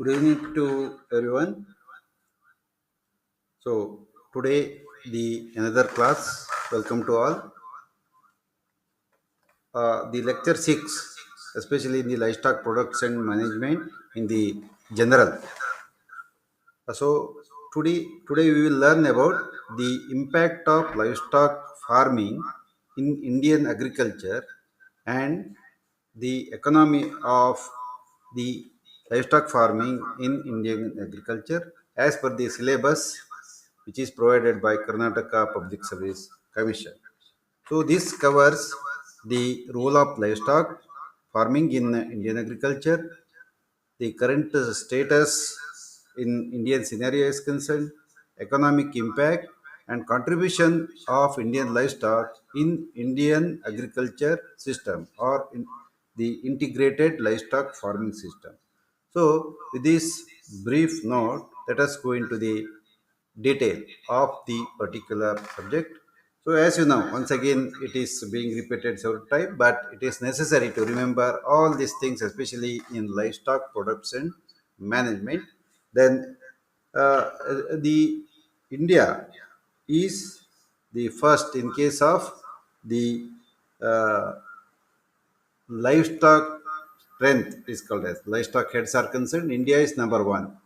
Good evening to everyone. So today the another class. Welcome to all. The lecture six, especially in the livestock products and management in the general. So today we will learn about the impact of livestock farming in Indian agriculture and the economy of the livestock farming in Indian agriculture as per the syllabus which is provided by Karnataka Public Service Commission. So this covers the role of livestock farming in Indian agriculture, the current status in Indian scenario is concerned, economic impact and contribution of Indian livestock in Indian agriculture system or in the integrated livestock farming system. So with this brief note, let us go into the detail of the particular subject. So as you know, once again, it is being repeated several times, but it is necessary to remember all these things, especially in livestock production management. Then the India is the first in case of the uh, livestock strength is called as livestock heads are concerned. India is number one.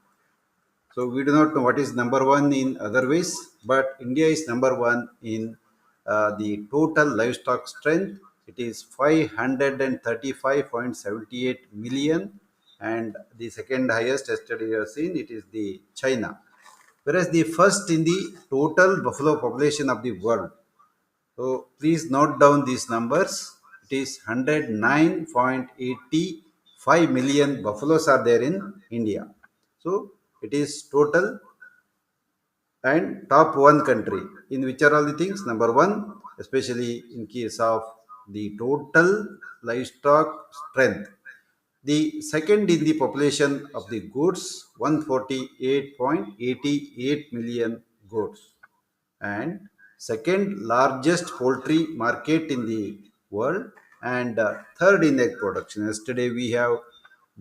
So we do not know what is number one in other ways, but India is number one in the total livestock strength. It is 535.78 million, and the second highest yesterday you have seen it is the China. Whereas the first in the total buffalo population of the world. So please note down these numbers. It is 109.85 million buffaloes are there in India. So it is total and top one country in which are all the things number one, especially in case of the total livestock strength. The second in the population of the goods, 148.88 million goods, and second largest poultry market in the world, and third in egg production. Yesterday we have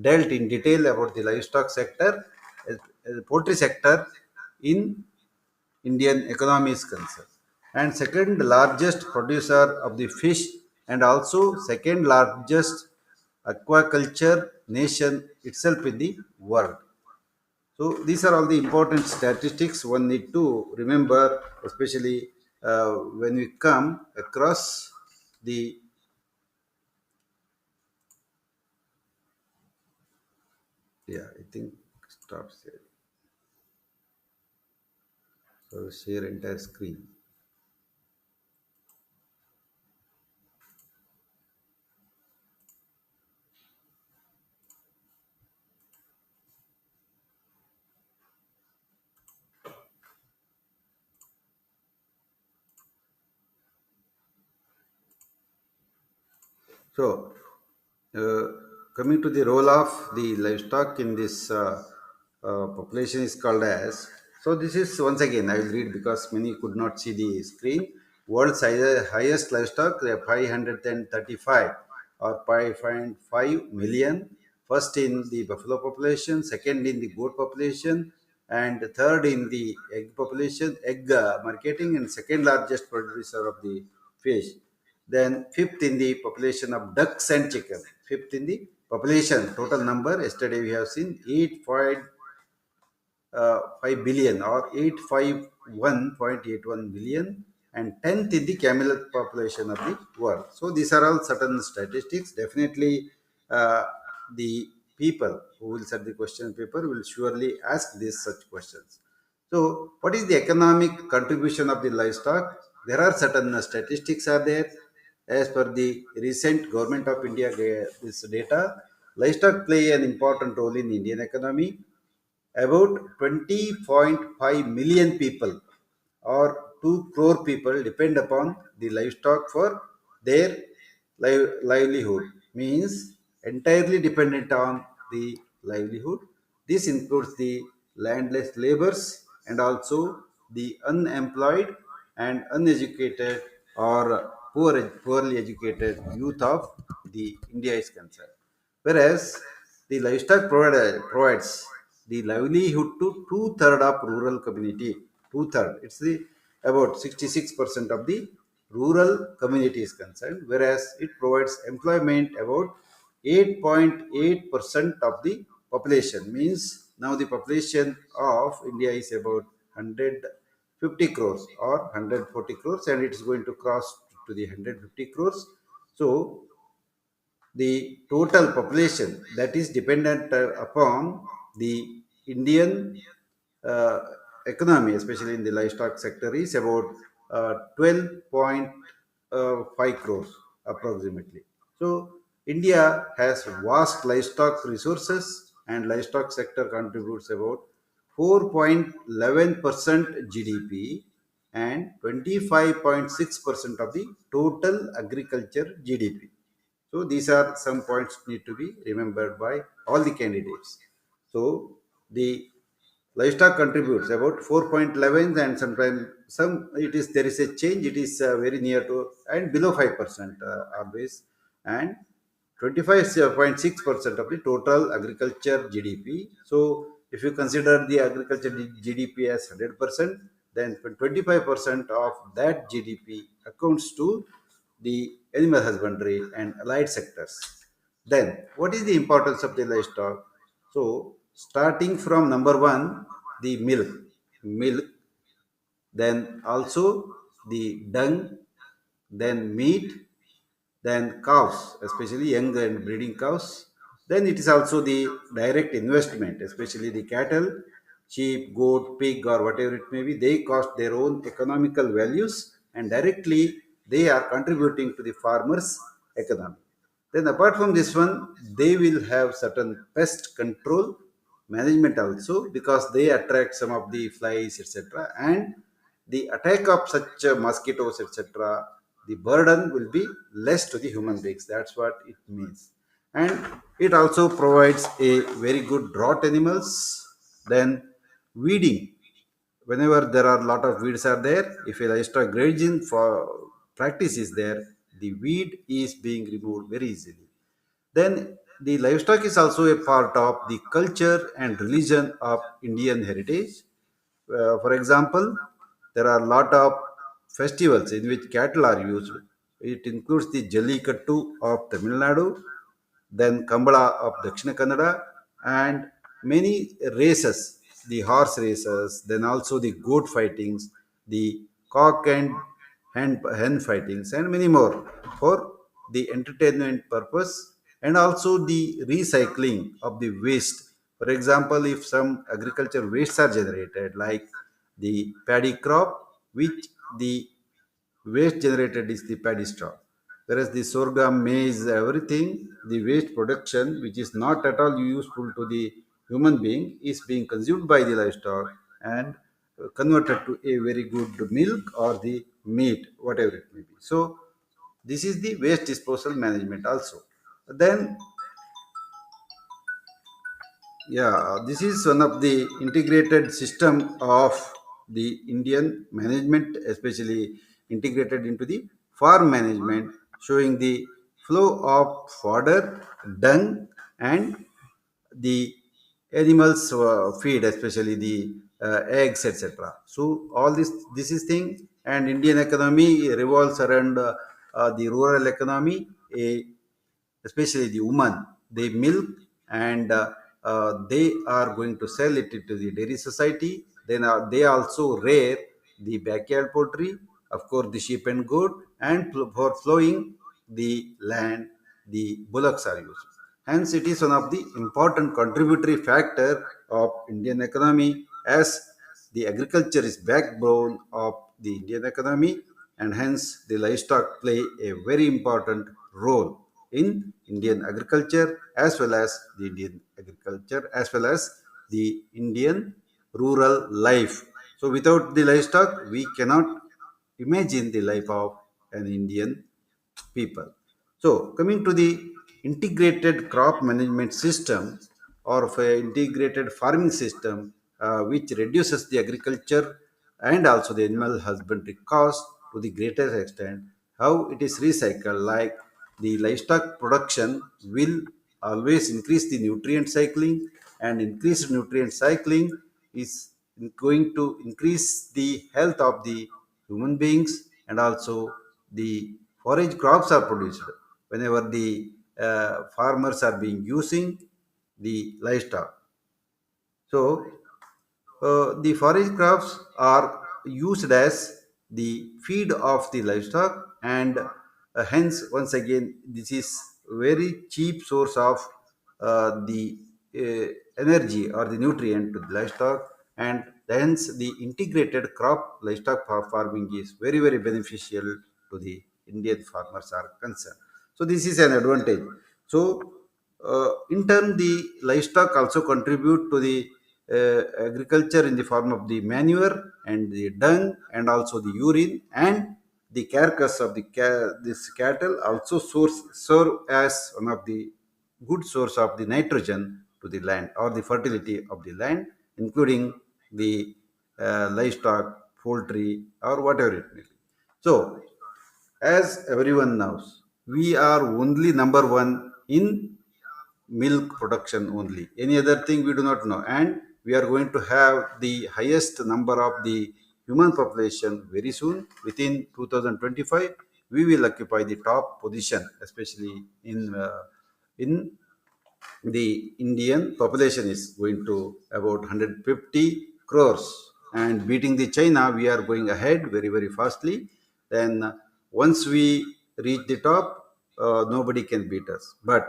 dealt in detail about the livestock sector, poultry sector in Indian economy is concerned, and second largest producer of the fish, and also second largest aquaculture nation itself in the world. So these are all the important statistics one need to remember, especially when we come across the. Yeah, I think stop sharing. So share entire screen. So uh, coming to the role of the livestock in this population is called as. So this is once again I will read because many could not see the screen. World's highest livestock, 535 or 5.5 million. First in the buffalo population, second in the goat population, and third in the egg population, egg marketing, and second largest producer of the fish. Then fifth in the population of ducks and chicken. Fifth in the population total number. Yesterday we have seen 8.5 billion or 851.81 billion, and tenth in the camel population of the world. So these are all certain statistics. Definitely, the people who will set the question paper will surely ask these such questions. So, what is the economic contribution of the livestock? There are certain statistics are there. As per the recent Government of India this data, livestock play an important role in Indian economy. About 20.5 million people or 2 crore people depend upon the livestock for their livelihood, means entirely dependent on the livelihood. This includes the landless laborers and also the unemployed and uneducated or poorly educated youth of the India is concerned. Whereas the livestock provides the livelihood to two-thirds of rural community. Two-thirds. It's the about 66% of the rural community is concerned, whereas it provides employment about 8.8% of the population. Means now the population of India is about 150 crores or 140 crores, and it's going to cross to the 150 crores. So the total population that is dependent upon the Indian uh, economy, especially in the livestock sector, is about 12.5 crores approximately. So India has vast livestock resources, and livestock sector contributes about 4.11% GDP and 25.6% of the total agriculture GDP. So these are some points need to be remembered by all the candidates. So the livestock contributes about 4.11, and sometimes some it is there is a change. It is very near to and below 5% always, and 25.6% of the total agriculture GDP. So if you consider the agriculture GDP as 100%, then 25% of that GDP accounts to the animal husbandry and allied sectors. Then, what is the importance of the livestock? So, starting from number one, the milk, then also the dung, then meat, then cows, especially young and breeding cows. Then it is also the direct investment, especially the cattle, sheep, goat, pig, or whatever it may be. They cost their own economical values, and directly they are contributing to the farmer's economy. Then apart from this one, they will have certain pest control management also, because they attract some of the flies, etc. And the attack of such mosquitoes, etc., the burden will be less to the human beings. That's what it means. And it also provides a very good drought animals. Then weeding, whenever there are a lot of weeds are there, if a livestock grazing for practice is there, the weed is being removed very easily. Then the livestock is also a part of the culture and religion of Indian heritage. For example, there are a lot of festivals in which cattle are used. It includes the Jallikattu of Tamil Nadu, then Kambala of Dakshina Kannada, and many races, the horse races, then also the goat fightings, the cock and hen fightings, and many more for the entertainment purpose, and also the recycling of the waste. For example, if some agriculture wastes are generated, like the paddy crop, which the waste generated is the paddy straw. Whereas the sorghum, maize, everything, the waste production, which is not at all useful to the human being, is being consumed by the livestock and converted to a very good milk or the meat, whatever it may be. So, this is the waste disposal management also. Then yeah, this is one of the integrated system of the Indian management, especially integrated into the farm management, showing the flow of fodder, dung, and the animals feed, especially the eggs, etc. So all this is thing, and Indian economy revolves around the rural economy. Especially the women, they milk, and they are going to sell it to the dairy society. Then they also rear the backyard poultry, of course the sheep and goat, and for flowing the land, the bullocks are used. Hence it is one of the important contributory factor of Indian economy, as the agriculture is backbone of the Indian economy, and hence the livestock play a very important role in Indian agriculture, as well as the Indian agriculture, as well as the Indian rural life. So without the livestock, we cannot imagine the life of an Indian people. So, coming to the integrated crop management system, or of a integrated farming system, which reduces the agriculture and also the animal husbandry cost to the greatest extent, how it is recycled, like the livestock production will always increase the nutrient cycling, and increased nutrient cycling is going to increase the health of the human beings, and also the forage crops are produced whenever the farmers are being using the livestock. So the forage crops are used as the feed of the livestock, and hence once again this is very cheap source of the energy or the nutrient to the livestock, and hence the integrated crop livestock farming is very very beneficial to the Indian farmers are concerned. So this is an advantage. So in turn, the livestock also contribute to the agriculture in the form of the manure and the dung and also the urine, and the carcass of the this cattle also serve as one of the good source of the nitrogen to the land or the fertility of the land, including the livestock, poultry, or whatever it may be. So, as everyone knows, we are only number one in milk production only. Any other thing we do not know. And we are going to have the highest number of the human population very soon. Within 2025, we will occupy the top position, especially in the Indian population is going to about 150 crores, and beating the China, we are going ahead very, very fastly. Then once we reach the top, nobody can beat us. But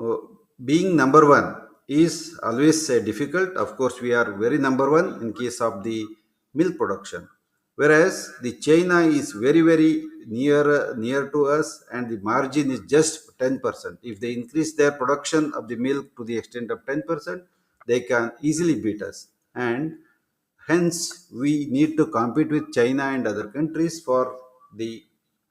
uh, being number one is always difficult. Of course, we are very number one in case of the milk production, whereas the China is very very near to us, and the margin is just 10%. If they increase their production of the milk to the extent of 10%, they can easily beat us, and hence we need to compete with China and other countries for the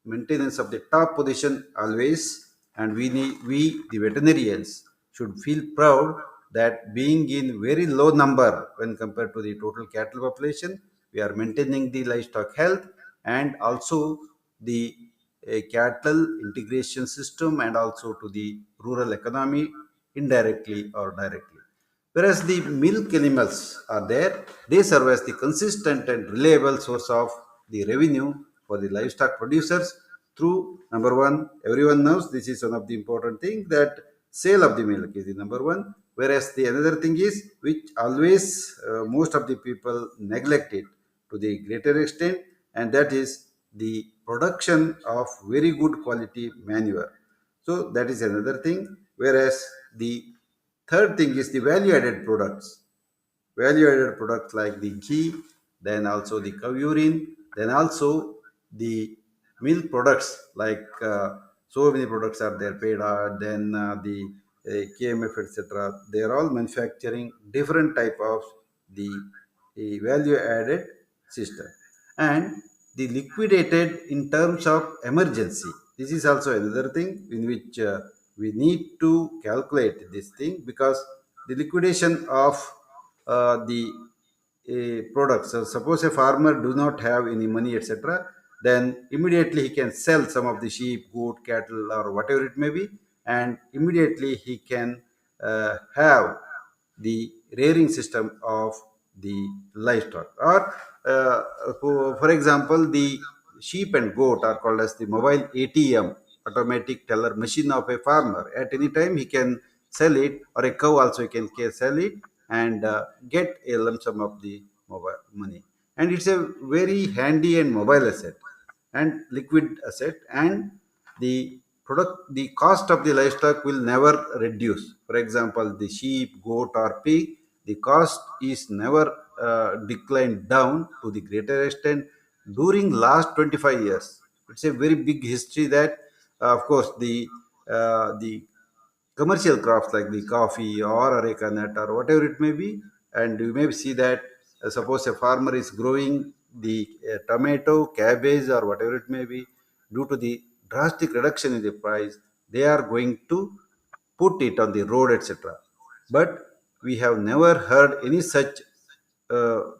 maintenance of the top position always. And we the veterinarians should feel proud that being in very low number when compared to the total cattle population, we are maintaining the livestock health, and also the cattle integration system, and also to the rural economy indirectly or directly. Whereas the milk animals are there, they serve as the consistent and reliable source of the revenue for the livestock producers through number one, everyone knows this is one of the important thing, that sale of the milk is the number one. Whereas the another thing is which always most of the people neglect it to the greater extent, and that is the production of very good quality manure. So that is another thing. Whereas the third thing is the value added products. Value added products like the ghee, then also the cow urine, then also the milk products like so many products are there, peda, then the KMF, etc. They are all manufacturing different type of the value added system, and the liquidated in terms of emergency. This is also another thing in which we need to calculate this thing, because the liquidation of the products. So suppose a farmer do not have any money, etc., then immediately he can sell some of the sheep, goat, cattle, or whatever it may be, and immediately he can have the rearing system of the livestock. Or for example, the sheep and goat are called as the mobile ATM, automatic teller machine of a farmer. At any time he can sell it, or a cow also he can sell it, and get a lump sum of the mobile money. And it's a very handy and mobile asset and liquid asset, and the cost of the livestock will never reduce. For example, the sheep, goat, or pig, the cost is never declined down to the greater extent during last 25 years. It's a very big history that of course the commercial crops like the coffee or areca nut or whatever it may be, and you may see that suppose a farmer is growing the tomato, cabbage, or whatever it may be, due to the drastic reduction in the price, they are going to put it on the road, etc. But we have never heard any such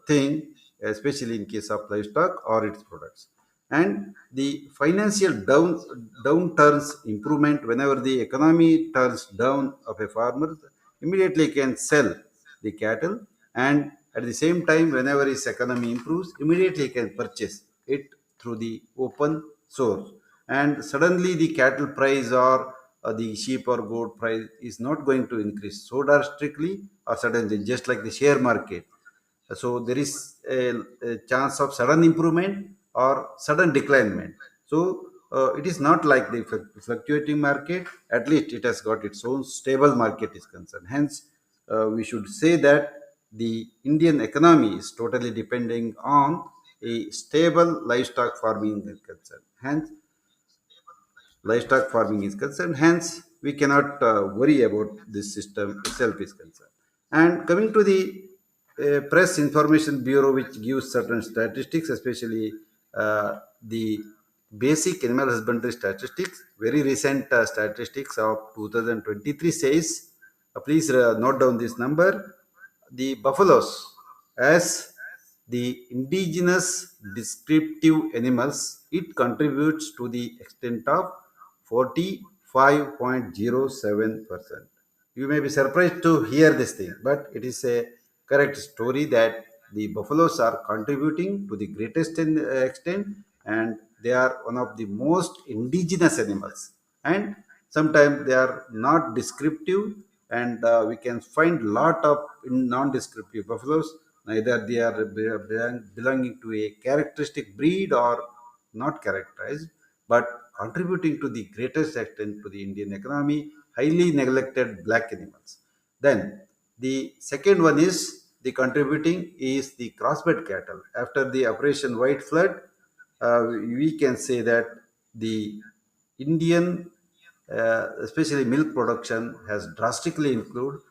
thing, especially in case of livestock or its products. And the financial downturns improvement whenever the economy turns down of a farmer, immediately can sell the cattle, and at the same time, whenever his economy improves, immediately he can purchase it through the open source. And suddenly the cattle price or the sheep or goat price is not going to increase so drastically or suddenly, just like the share market. So there is a chance of sudden improvement or sudden declinement. So it is not like the fluctuating market. At least it has got its own stable market is concerned. Hence, we should say that the Indian economy is totally depending on a stable livestock farming is concerned. Hence, livestock farming is concerned. Hence, we cannot worry about this system itself is concerned. And coming to the Press Information Bureau, which gives certain statistics, especially the basic animal husbandry statistics, very recent statistics of 2023 says, please note down this number, the buffaloes as the indigenous descriptive animals, it contributes to the extent of 45.07%. You may be surprised to hear this thing, but it is a correct story that the buffaloes are contributing to the greatest extent, and they are one of the most indigenous animals. And sometimes they are not descriptive, and we can find lot of non-descriptive buffaloes. Neither they are belonging to a characteristic breed or not characterized, but contributing to the greatest extent to the Indian economy, highly neglected black animals. Then the second one is the contributing is the crossbred cattle. After the Operation White Flood, we can say that the Indian, especially milk production, has drastically improved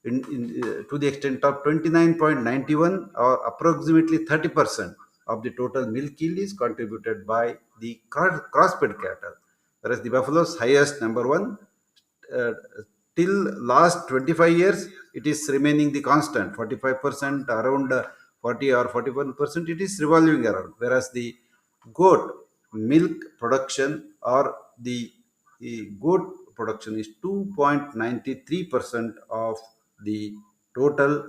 to the extent of 29.91 or approximately 30% of the total milk yield is contributed by the crossbred cattle, whereas the buffalo's highest number one, uh, till last 25 years it is remaining the constant 45%, around 40 or 41% it is revolving around, whereas the goat milk production or the goat production is 2.93% of the total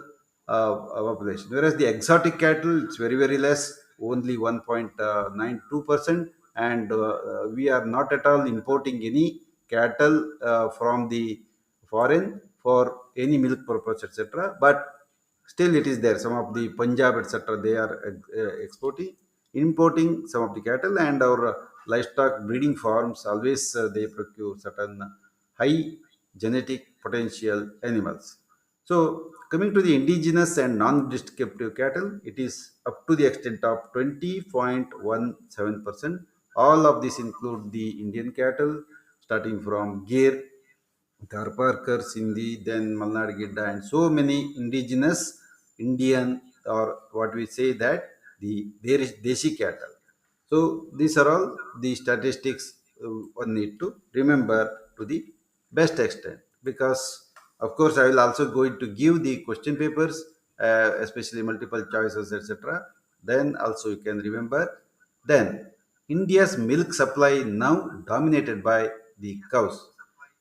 population, whereas the exotic cattle it's very very less, only 1.92%. And we are not at all importing any cattle from the foreign for any milk purpose, etc. But still it is there. Some of the Punjab, etc., they are exporting, importing some of the cattle, and our livestock breeding farms always they procure certain high genetic potential animals. So coming to the indigenous and non-descriptive cattle, it is up to the extent of 20.17%. All of this include the Indian cattle, starting from Gir, Tharparkar, Sindhi, then Malnad Gidda, and so many indigenous Indian, or what we say that the there is Deshi cattle. So these are all the statistics one need to remember to the best extent, because of course I will also going to give the question papers, especially multiple choices, etc. Then also you can remember. Then India's milk supply now dominated by the cows,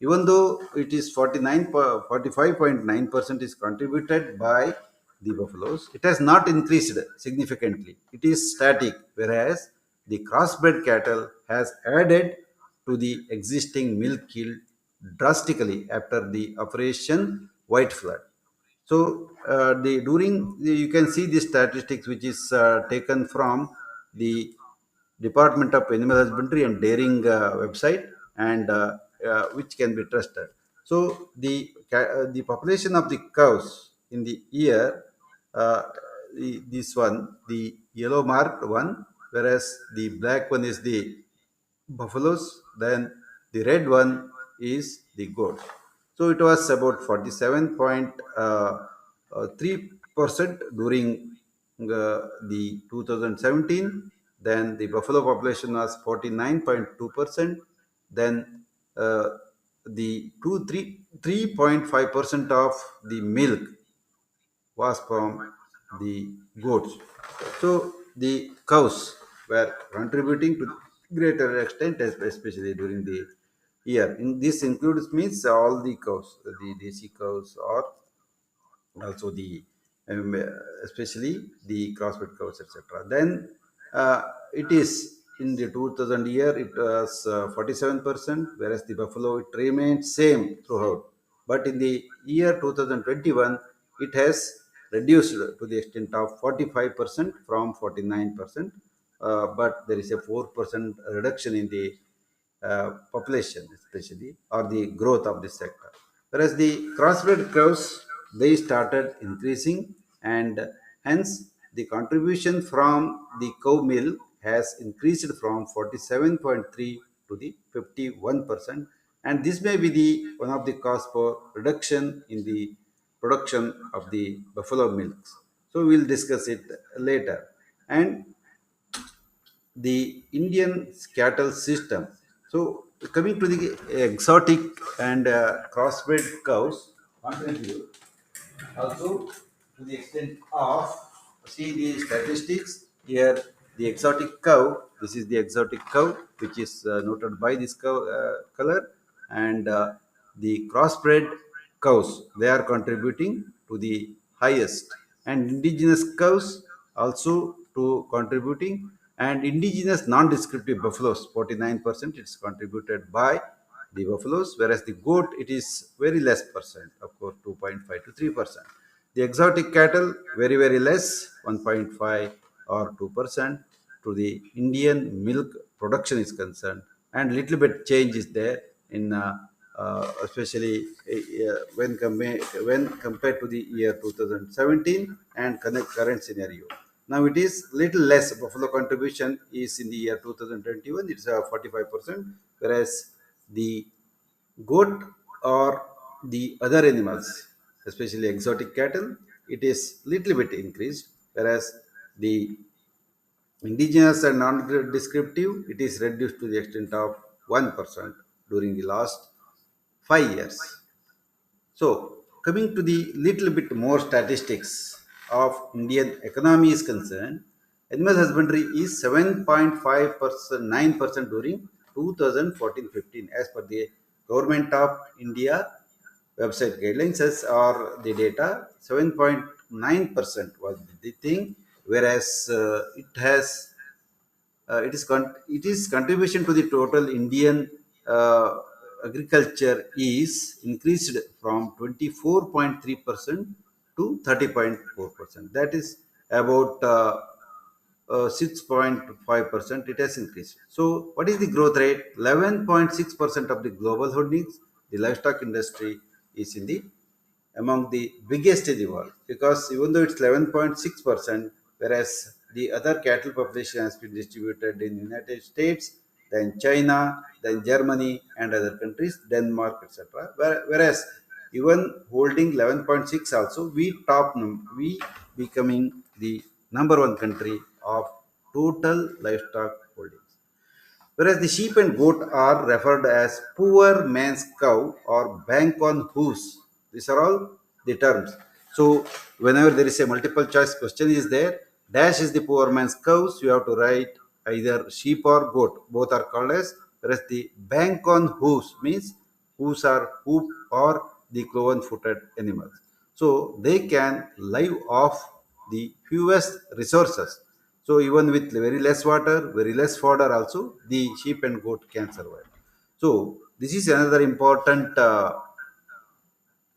even though it is 45.9% is contributed by the buffaloes, it has not increased significantly. It is static, whereas the crossbred cattle has added to the existing milk yield drastically after the Operation White Flood. So you can see the statistics which is taken from the Department of Animal Husbandry and Dairying website, and which can be trusted. So the population of the cows in the year, uh, this one, the yellow marked one, whereas the black one is the buffaloes, then the red one is the goats. So it was about 47.3% during the 2017. Then the buffalo population was 49.2%. Then uh, the 3.5% of the milk was from the goats. So the cows were contributing to greater extent, especially during the year. This includes means all the cows, the desi cows or also the um, especially the crossbred cows, etc. Then it is in the 2000 year it was 47%, whereas the buffalo it remained same throughout. But in the year 2021, it has reduced to the extent of 45% from 49%. But there is a 4% reduction in the population, especially, or the growth of this sector. Whereas the crossbred cows, they started increasing, and hence the contribution from the cow milk has increased from 47.3 to the 51%. And this may be the one of the cause for reduction in the production of the buffalo milks. So we'll discuss it later. And the Indian cattle system. So coming to the exotic and crossbred cows, contribute also to the extent of, see the statistics here, the exotic cow, this is the exotic cow which is noted by this cow color, and the crossbred cows, they are contributing to the highest, and indigenous cows also to contributing, and indigenous non-descriptive buffaloes 49% it's contributed by the buffaloes, whereas the goat it is very less percent, of course 2.5 to 3%. The exotic cattle very very less, 1.5 or 2% to the Indian milk production is concerned, and little bit change is there in especially when compared to the year 2017 and current scenario. Now it is little less. Buffalo contribution is in the year 2021. It's 45%, whereas the goat or the other animals, especially exotic cattle, it is little bit increased, whereas the indigenous and non-descriptive, it is reduced to the extent of 1% during the last 5 years. So, coming to the little bit more statistics of Indian economy is concerned, animal husbandry is 7.5%, 9% during 2014-15 as per the Government of India website guidelines as or the data. 7.9% was the thing, whereas it is contribution to the total Indian agriculture is increased from 24.3% to 30.4%. That is about 6.5% it has increased. So what is the growth rate? 11.6% of the global holdings. The livestock industry is in the among the biggest in the world, because even though it's 11.6%, whereas the other cattle population has been distributed in United States, then China, then Germany and other countries, Denmark, etc. Whereas even holding 11.6 also, we becoming the number one country of total livestock holdings. Whereas the sheep and goat are referred as poor man's cow or bank on whose. These are all the terms. So whenever there is a multiple choice question is there, dash is the poor man's cows, you have to write either sheep or goat. Both are called as, whereas the bank on whose means whose are hoop or the cloven footed animals. So they can live off the fewest resources. So even with very less water, very less fodder also, the sheep and goat can survive. So this is another important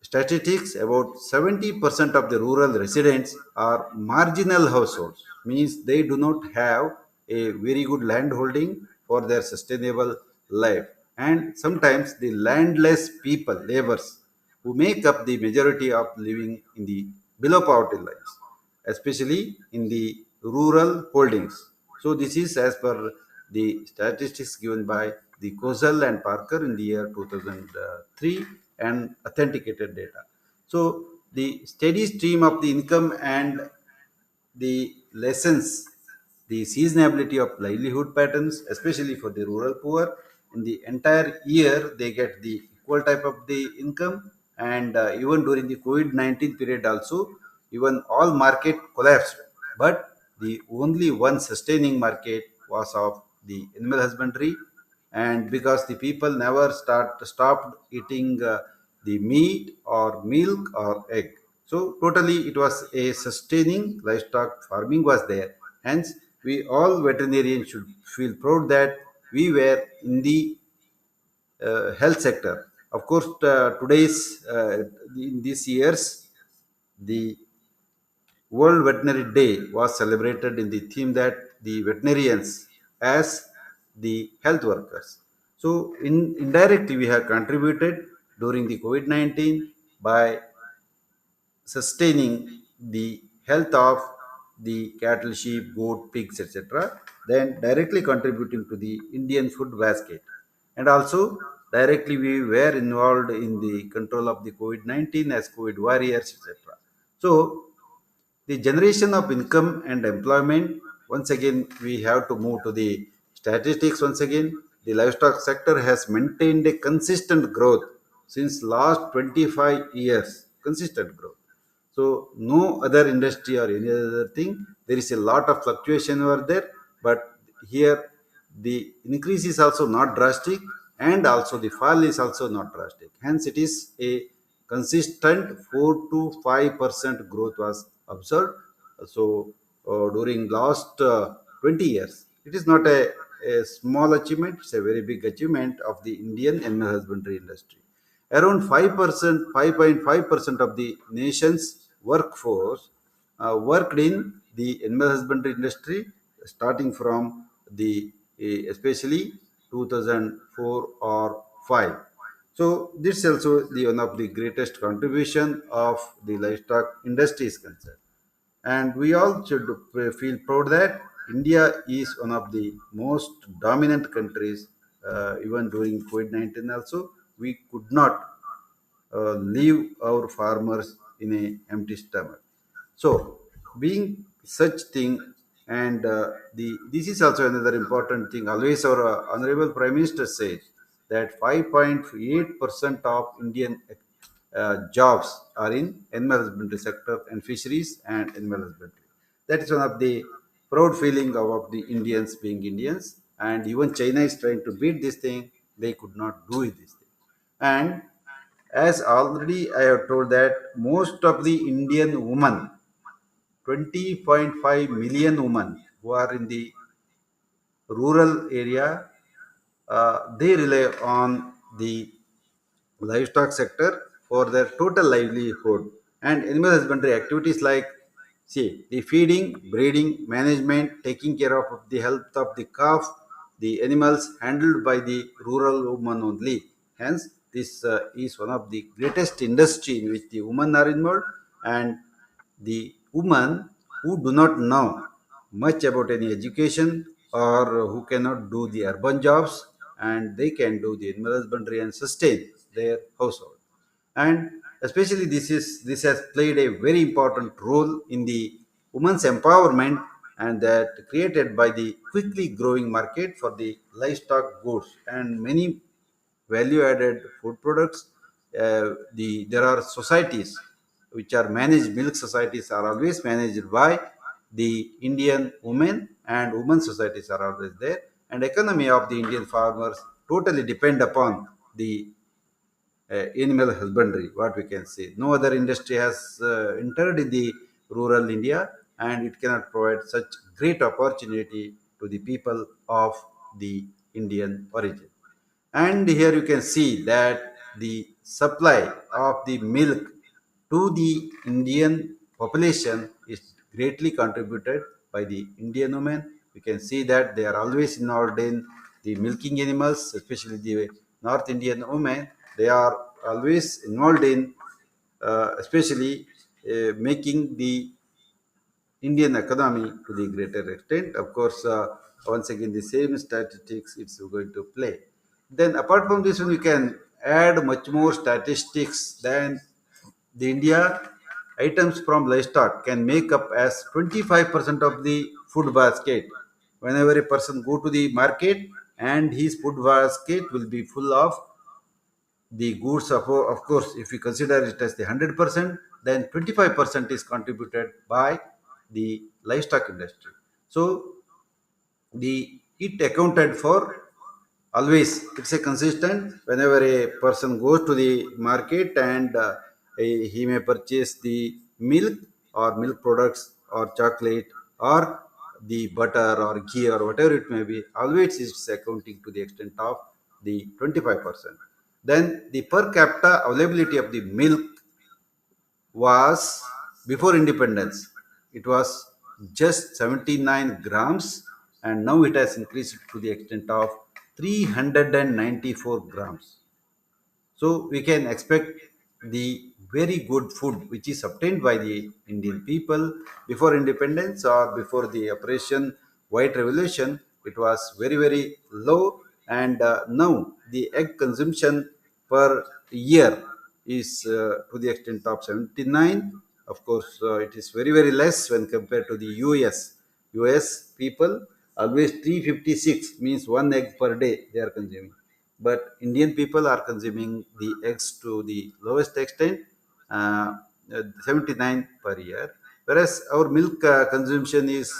statistics. About 70% of the rural residents are marginal households, means they do not have a very good land holding for their sustainable life. And sometimes the landless people, laborers, who make up the majority of living in the below poverty lines, especially in the rural holdings. So this is as per the statistics given by the Kozal and Parker in the year 2003 and authenticated data. So the steady stream of the income and the lessons the seasonality of livelihood patterns, especially for the rural poor. In the entire year, they get the equal type of the income, and even during the COVID-19 period, also, even all market collapsed. But the only one sustaining market was of the animal husbandry, and because the people never stopped eating the meat or milk or egg. So totally it was a sustaining livestock farming was there. Hence we all veterinarians should feel proud that we were in the health sector. Of course, today's in these years, the World Veterinary Day was celebrated in the theme that the veterinarians as the health workers. So, indirectly, we have contributed during the COVID 19 by sustaining the health of the cattle, sheep, goat, pigs, etc., then directly contributing to the Indian food basket. And also, directly we were involved in the control of the COVID 19 as COVID warriors, etc. So, the generation of income and employment, once again, we have to move to the statistics once again. The livestock sector has maintained a consistent growth since last 25 years, consistent growth. So no other industry or any other thing, there is a lot of fluctuation over there, but here the increase is also not drastic and also the fall is also not drastic. Hence, it is a consistent 4 to 5% growth was observed. So during last 20 years, it is not a small achievement; it's a very big achievement of the Indian animal husbandry industry. Around 5%, 5.5% of the nation's workforce worked in the animal husbandry industry starting from the especially 2004 or 5. So this is also the one of the greatest contribution of the livestock industry is concerned. And we all should feel proud that India is one of the most dominant countries, even during COVID 19 also. We could not leave our farmers in a empty stomach. So, being such thing, and the this is also another important thing. Always our honorable Prime Minister says that 5.8% of Indian jobs are in animal husbandry sector and fisheries and animal husbandry. That is one of the proud feeling of the Indians being Indians, and even China is trying to beat this thing. They could not do it this thing. And as already I have told that most of the Indian women, 20.5 million women who are in the rural area, they rely on the livestock sector for their total livelihood, and animal husbandry activities like, see, the feeding, breeding, management, taking care of the health of the calf, the animals handled by the rural woman only. Hence this is one of the greatest industry in which the women are involved. And the women who do not know much about any education or who cannot do the urban jobs, and they can do the animal husbandry and sustain their household. And especially this has played a very important role in the women's empowerment, and that created by the quickly growing market for the livestock goods and many value added food products. There are societies which are managed, milk societies are always managed by the Indian women, and women societies are always there. And economy of the Indian farmers totally depend upon the animal husbandry, what we can say. No other industry has entered in the rural India, and it cannot provide such great opportunity to the people of the Indian origin. And here you can see that the supply of the milk to the Indian population is greatly contributed by the Indian women. We can see that they are always involved in the milking animals, especially the North Indian women. They are always involved in, especially making the Indian economy to the greater extent. Of course, once again, the same statistics it's going to play. Then, apart from this one, we can add much more statistics than the India items from livestock can make up as 25% of the food basket. Whenever a person go to the market, and his food basket will be full of the goods of course, if we consider it as the 100%, then 25% is contributed by the livestock industry. So the it accounted for always it's a consistent whenever a person goes to the market and he may purchase the milk or milk products or chocolate or the butter or ghee or whatever it may be, always it's accounting to the extent of the 25%. Then the per capita availability of the milk was, before independence, it was just 79 grams, and now it has increased to the extent of 394 grams. So we can expect the very good food which is obtained by the Indian people before independence or before the Operation White Revolution. It was very very low, and now the egg consumption per year is to the extent of 79. Of course, it is very very less when compared to the US. US people always 356 means one egg per day they are consuming, but Indian people are consuming the eggs to the lowest extent, uh, 79 per year, whereas our milk consumption is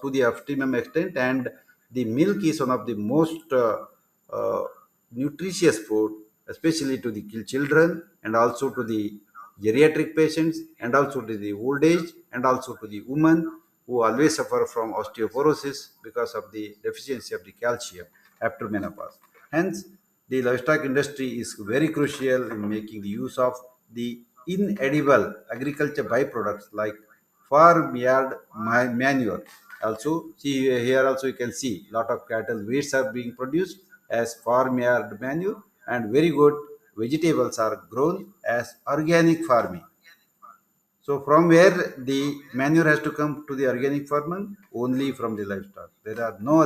to the optimum extent, and the milk is one of the most uh, nutritious food, especially to the children and also to the geriatric patients and also to the old age and also to the women who always suffer from osteoporosis because of the deficiency of the calcium after menopause. Hence, the livestock industry is very crucial in making the use of the inedible agriculture byproducts like farmyard manure. Also, see here also you can see lot of cattle waste are being produced as farmyard manure, and very good vegetables are grown as organic farming. So from where the manure has to come to the organic farmer? Only from the livestock. There are no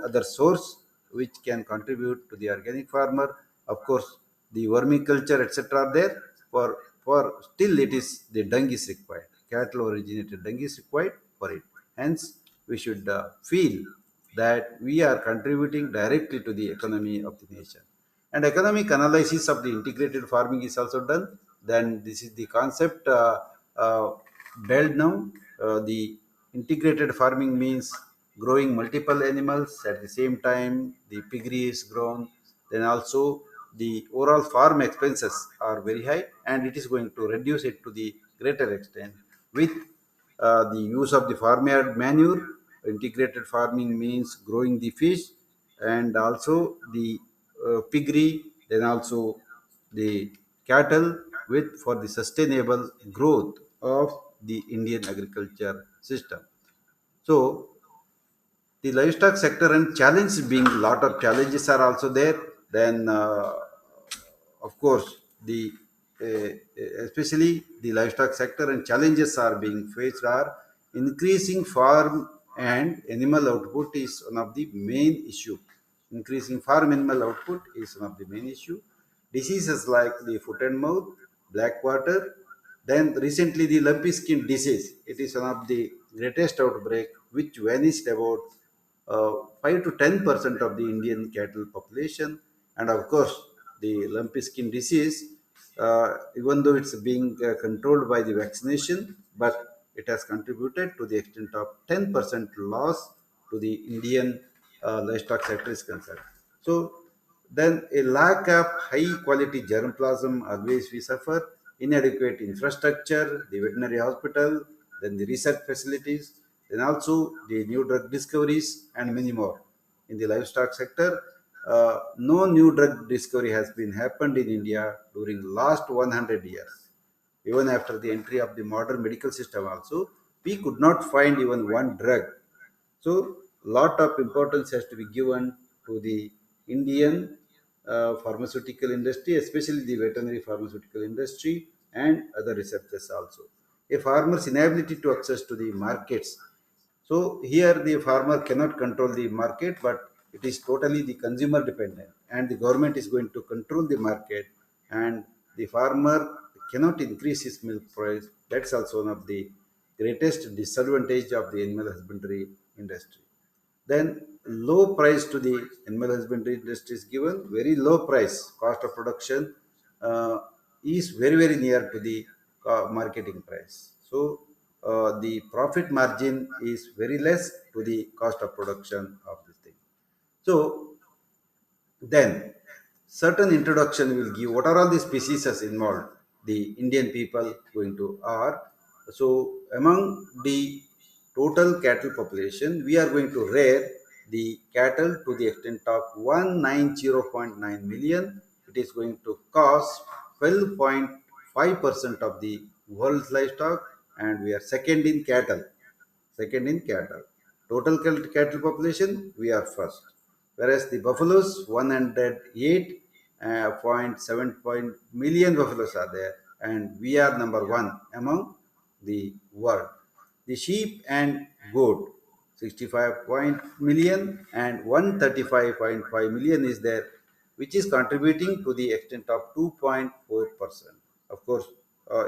other source which can contribute to the organic farmer. Of course, the vermiculture etc. are there. For still it is the dung is required. Cattle originated dung is required for it. Hence, we should feel that we are contributing directly to the economy of the nation. And economic analysis of the integrated farming is also done. Then this is the concept uh, built now. The integrated farming means growing multiple animals at the same time. The piggery is grown. Then also the overall farm expenses are very high, and it is going to reduce it to the greater extent with the use of the farmyard manure. Integrated farming means growing the fish and also the piggery, then also the cattle with for the sustainable growth of the Indian agriculture system. So the livestock sector and challenge being a lot of challenges are also there. Then of course the especially the livestock sector and challenges are being faced are increasing farm and animal output is one of the main issue. Increasing farm animal output is one of the main issue. Diseases like the foot and mouth, black water, then recently the lumpy skin disease. It is one of the greatest outbreak which vanished about 5 to 10% of the Indian cattle population. And of course, the lumpy skin disease, even though it's being controlled by the vaccination, but it has contributed to the extent of 10% loss to the Indian livestock sector is concerned. So then a lack of high quality germplasm, always we suffer, inadequate infrastructure, the veterinary hospital, then the research facilities, then also the new drug discoveries and many more. In the livestock sector, no new drug discovery has been happened in India during last 100 years. Even after the entry of the modern medical system also, we could not find even one drug. So, lot of importance has to be given to the Indian pharmaceutical industry, especially the veterinary pharmaceutical industry and other researchers also. A farmer's inability to access to the markets. So here the farmer cannot control the market, but it is totally the consumer dependent, and the government is going to control the market, and the farmer cannot increase his milk price. That's also one of the greatest disadvantage of the animal husbandry industry. Then low price to the animal husbandry industry is given. Very low price, cost of production uh, is very very near to the marketing price. So the profit margin is very less to the cost of production of this thing. So Then, certain introduction will give what are all the species involved. The Indian people going to are so among the total cattle population, we are going to rear the cattle to the extent of 190.9 million. It is going to cost 12.5% of the world's livestock, and we are second in cattle. Second in cattle. Total cattle population, we are first. Whereas the buffaloes, 108.7 million buffaloes are there, and we are number one among the world. The sheep and goat, 65 point million and 135.5 million is there, which is contributing to the extent of 2.4%. Of course,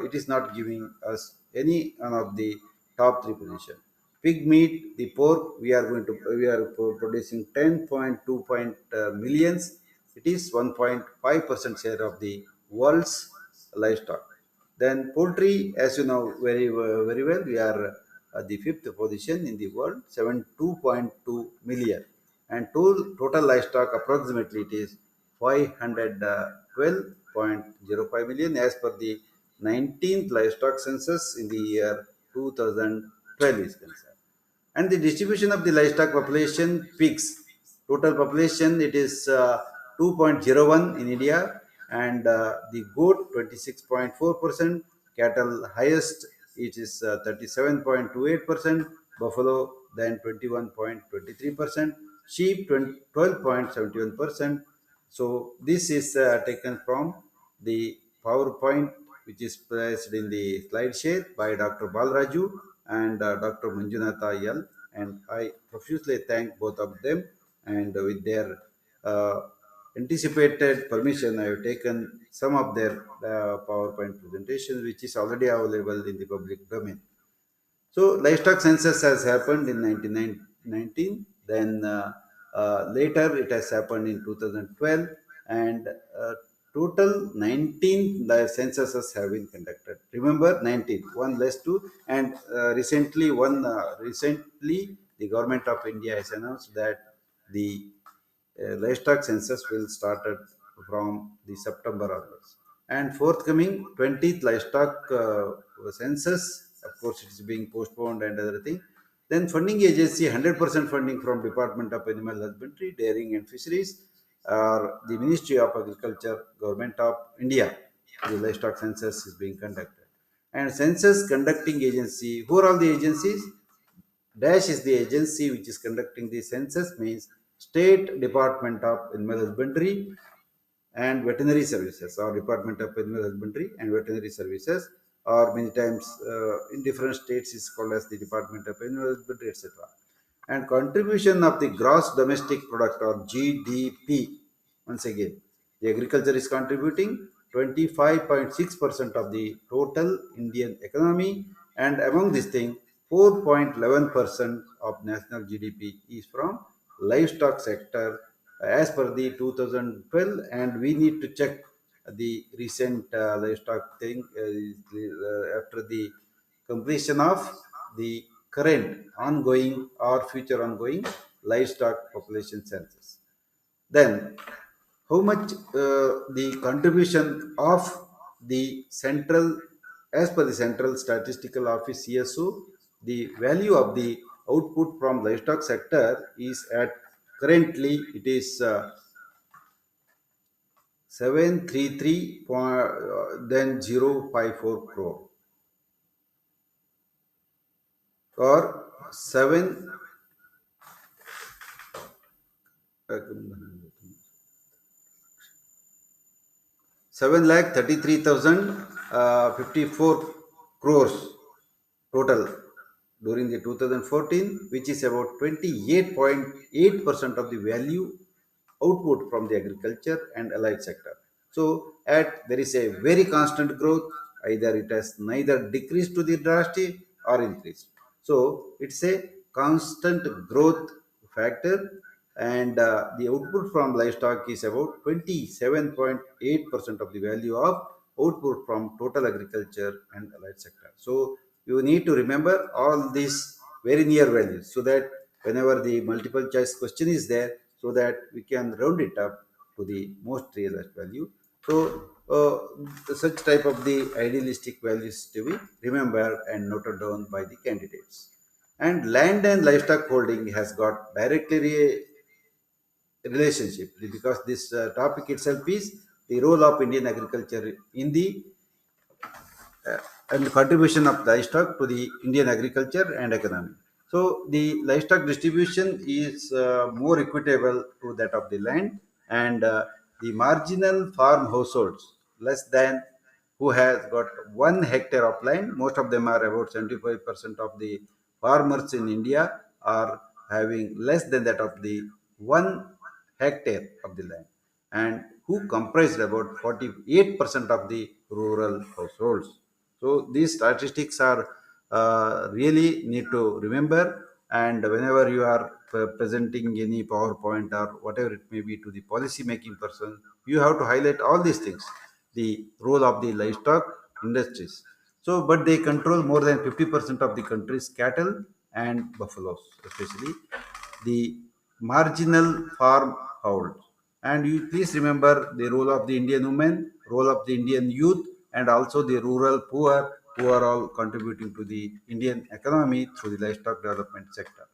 it is not giving us any one of the top three position. Pig meat, the pork, we are producing 10.2 millions. It is 1.5% share of the world's livestock. Then poultry, as you know very well, we are the fifth position in the world, 72.2 million. And total livestock approximately it is 512.05 million as per the 19th livestock census in the year 2012 is concerned. And the distribution of the livestock population, pigs, total population it is 2.01 in India, and the goat 26.4%, cattle highest it is 37.28%, buffalo then 21.23%, sheep 12.71%. So this is taken from the PowerPoint which is placed in the slide share by Dr. Balraju and Dr. Manjunatha L. And I profusely thank both of them. And with their uh, anticipated permission, I have taken some of their PowerPoint presentations, which is already available in the public domain. So livestock census has happened in 1919. Then later it has happened in 2012, and total 19 censuses have been conducted. Remember 19, one less two, and recently the government of India has announced that the livestock census will started from the September onwards. And forthcoming 20th livestock census, of course, it is being postponed and other thing. Then funding agency, 100% funding from Department of Animal Husbandry, Dairying and Fisheries, or the Ministry of Agriculture, Government of India. The livestock census is being conducted. And census conducting agency, who are all the agencies? Dash is the agency which is conducting the census, means State Department of Animal Husbandry and Veterinary Services, or Department of Animal Husbandry and Veterinary Services, or many times in different states is called as the Department of Animal Husbandry, etc. And contribution of the gross domestic product, or GDP, once again, the agriculture is contributing 25.6% of the total Indian economy, and among this thing, 4.11% of national GDP is from livestock sector as per the 2012, and we need to check the recent livestock thing after the completion of the current ongoing or future ongoing livestock population census. Then, how much the contribution of the central, as per the Central Statistical Office CSO, the value of the output from livestock sector is at currently it is 733 then 054 crore, or 7 uh, 7,33,054 crores total during the 2014, which is about 28.8% of the value output from the agriculture and allied sector. So at there is a very constant growth, either it has neither decreased to the drastic or increased. So it's a constant growth factor, and the output from livestock is about 27.8% of the value of output from total agriculture and allied sector. So you need to remember all these very near values, so that whenever the multiple choice question is there, so that we can round it up to the most realized value. So, such type of the idealistic values to be remembered and noted down by the candidates. And land and livestock holding has got directly relationship because this topic itself is the role of Indian agriculture in the uh, and contribution of livestock to the Indian agriculture and economy. So the livestock distribution is more equitable to that of the land, and the marginal farm households less than who has got 1 hectare of land. Most of them are about 75% of the farmers in India are having less than that of the 1 hectare of the land, and who comprised about 48% of the rural households. So these statistics are really need to remember, and whenever you are presenting any PowerPoint or whatever it may be to the policy making person, you have to highlight all these things, the role of the livestock industries. So, but they control more than 50% of the country's cattle and buffaloes, especially the marginal farm hold. And you please remember the role of the Indian women, role of the Indian youth, and also the rural poor who are all contributing to the Indian economy through the livestock development sector.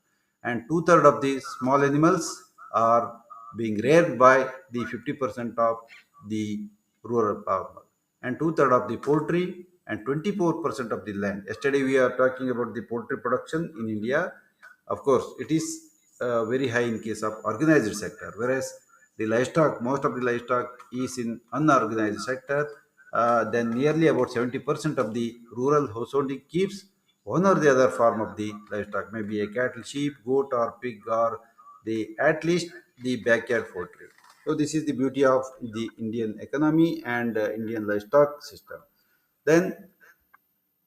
And two-thirds of the small animals are being reared by the 50% of the rural farmer, and two-thirds of the poultry and 24% of the land. Yesterday we are talking about the poultry production in India. Of course, it is very high in case of organized sector, whereas the livestock, most of the livestock is in unorganized sector. Then nearly about 70% of the rural householding keeps one or the other form of the livestock, maybe a cattle, sheep, goat, or pig, or the at least the backyard poultry. So this is the beauty of the Indian economy and Indian livestock system. Then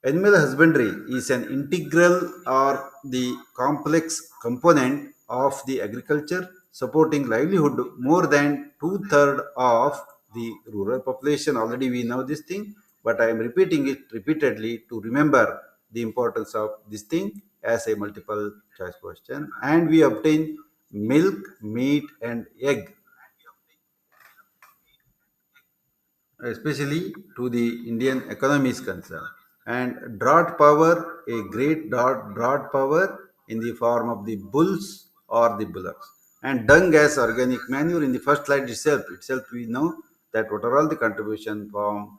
animal husbandry is an integral or the complex component of the agriculture, supporting livelihood more than two-thirds of the rural population. Already we know this thing, but I am repeating it repeatedly to remember the importance of this thing as a multiple choice question. And we obtain milk, meat, and egg, especially to the Indian economy is concerned. And drought power, a great drought power in the form of the bulls or the bullocks. And dung as organic manure in the first slide itself we know that what are all the contribution from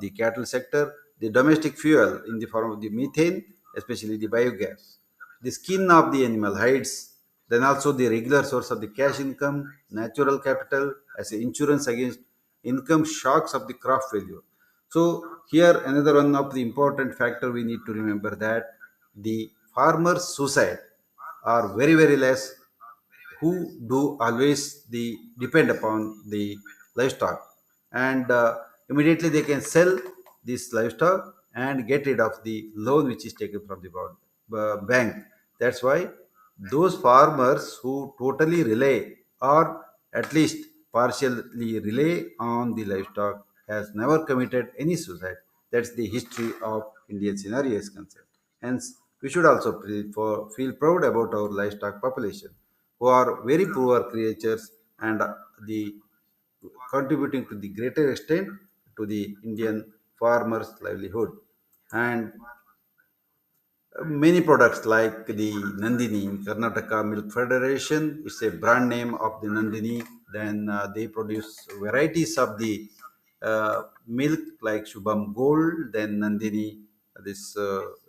the cattle sector, the domestic fuel in the form of the methane, especially the biogas, the skin of the animal hides, then also the regular source of the cash income, natural capital as a insurance against income shocks of the crop failure. So here another one of the important factor we need to remember that the farmers suicide are very very less who do always the depend upon the livestock, and immediately they can sell this livestock and get rid of the loan which is taken from the bank. That's why those farmers who totally rely or at least partially rely on the livestock has never committed any suicide. That's the history of Indian scenario is concerned. Hence we should also feel proud about our livestock population who are very poor creatures and the contributing to the greater extent to the Indian farmers' livelihood. And many products like the Nandini, Karnataka Milk Federation, it's a brand name of the Nandini. Then they produce varieties of the milk like Shubham Gold, then Nandini, this